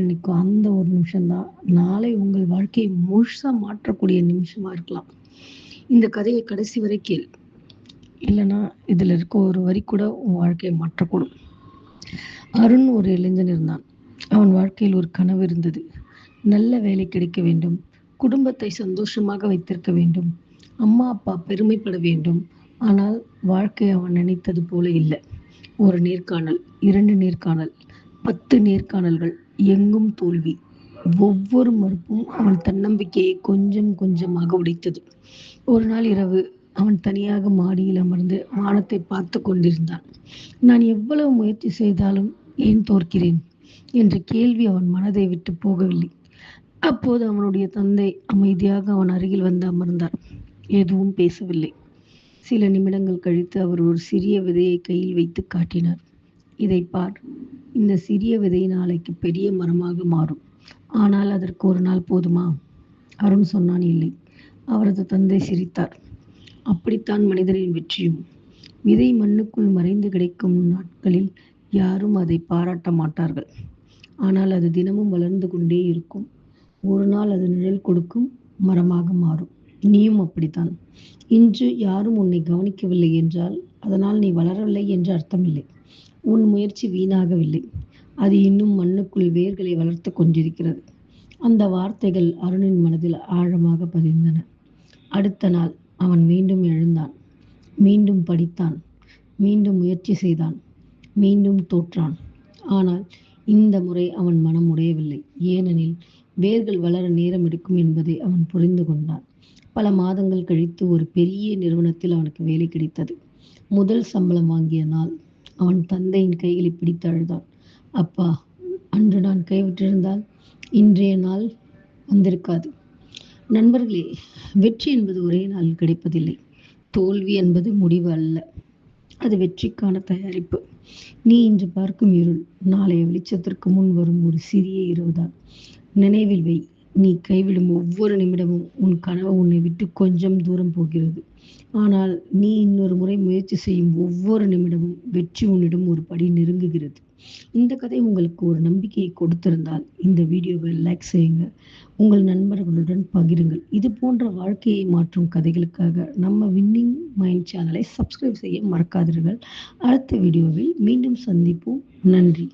இன்னைக்கு அந்த ஒரு நிமிஷம் தான் நாளை உங்கள் வாழ்க்கையை முழுசா மாற்றக்கூடிய நிமிஷமா இருக்கலாம். இந்த கதையை கடைசி வரை கேள். இல்லைன்னா இதுல இருக்க ஒரு வரி கூட உன் வாழ்க்கையை மாற்றக்கூடும். அருண் ஒரு இளைஞன் இருந்தான். அவன் வாழ்க்கையில் ஒரு கனவு இருந்தது. நல்ல வேலை கிடைக்க வேண்டும். குடும்பத்தை சந்தோஷமாக வைத்திருக்க வேண்டும். அம்மா அப்பா பெருமைப்பட வேண்டும். ஆனால் வாழ்க்கை அவன் நினைத்தது போல இல்லை. ஒரு நேர்காணல், 2 நேர்காணல், 10 நேர்காணல்கள், எங்கும் தோல்வி. ஒவ்வொரு மறுப்பும் அவன் தன்னம்பிக்கையை கொஞ்சம் கொஞ்சமாக உடைத்தது. ஒரு நாள் இரவு அவன் தனியாக மாடியில் அமர்ந்து வானத்தை பார்த்து கொண்டிருந்தான். நான் எவ்வளவு முயற்சி செய்தாலும் ஏன் தோற்கிறேன் என்ற கேள்வி அவன் மனதை விட்டு போகவில்லை. அப்போது அவனுடைய தந்தை அமைதியாக அவன் அருகில் வந்து அமர்ந்தார். எதுவும் பேசவில்லை. சில நிமிடங்கள் கழித்து அவர் ஒரு சிறிய விதையை கையில் வைத்து காட்டினார். இதை பார், இந்த சிறிய விதை நாளைக்கு பெரிய மரமாக மாறும். ஆனால் அதற்கு ஒரு நாள் போதுமா? அருண் சொன்னான், இல்லை. அவரது தந்தை சிரித்தார். அப்படித்தான் மனிதனின் வெற்றியும். விதை மண்ணுக்குள் மறைந்து கிடைக்கும் நாட்களில் யாரும் அதை பாராட்ட மாட்டார்கள். ஆனால் அது தினமும் வளர்ந்து கொண்டே இருக்கும். ஒரு நாள் அது நிழல் கொடுக்கும், மரமாக மாறும். நீயும் அப்படித்தான். இன்று யாரும் உன்னை கவனிக்கவில்லை என்றால் அதனால் நீ வளரவில்லை என்று அர்த்தமில்லை. உன் முயற்சி வீணாகவில்லை. அது இன்னும் மண்ணுக்குள் வேர்களை வளர்த்து கொண்டிருக்கிறது. அந்த வார்த்தைகள் அருணின் மனதில் ஆழமாக பதிந்தன. அடுத்த நாள் அவன் மீண்டும் எழுந்தான். மீண்டும் படித்தான். மீண்டும் முயற்சி செய்தான். மீண்டும் தோற்றான். ஆனால் இந்த முறை அவன் மனம் உடையவில்லை. ஏனெனில் வேர்கள் வளர நேரம் எடுக்கும் என்பதை அவன் புரிந்து கொண்டான். பல மாதங்கள் கழித்து ஒரு பெரிய நிறுவனத்தில் அவனுக்கு வேலை கிடைத்தது. முதல் சம்பளம் வாங்கிய நாள் அவன் தந்தையின் கைகளை பிடித்து அழுதான். அப்பா, அன்று நான் கைவிட்டிருந்தால் இன்றைய நாள் வந்திருக்காது. நண்பர்களே, வெற்றி என்பது ஒரே நாளில் கிடைப்பதில்லை. தோல்வி என்பது முடிவு அல்ல, அது வெற்றிக்கான தயாரிப்பு. நீ இன்று பார்க்கும் இருள் நாளைய வெளிச்சத்திற்கு முன் வரும் ஒரு சிறிய இரவுதான். நினைவில் வை, நீ கைவிடும் ஒவ்வொரு நிமிடமும் உன் கனவு உன்னை விட்டு கொஞ்சம் தூரம் போகிறது. ஆனால் நீ இன்னொரு முறை முயற்சி செய்யும் ஒவ்வொரு நிமிடமும் வெற்றி உன்னிடம் ஒரு படி நெருங்குகிறது. இந்த கதை உங்களுக்கு ஒரு நம்பிக்கையை கொடுத்திருந்தால் இந்த வீடியோவை லைக் செய்யுங்க, உங்கள் நண்பர்களுடன் பகிருங்கள். இது போன்ற வாழ்க்கையை மாற்றும் கதைகளுக்காக நம்ம வின்னிங் மைண்ட் சேனலை சப்ஸ்கிரைப் செய்ய மறக்காதீர்கள். அடுத்த வீடியோவில் மீண்டும் சந்திப்போம். நன்றி.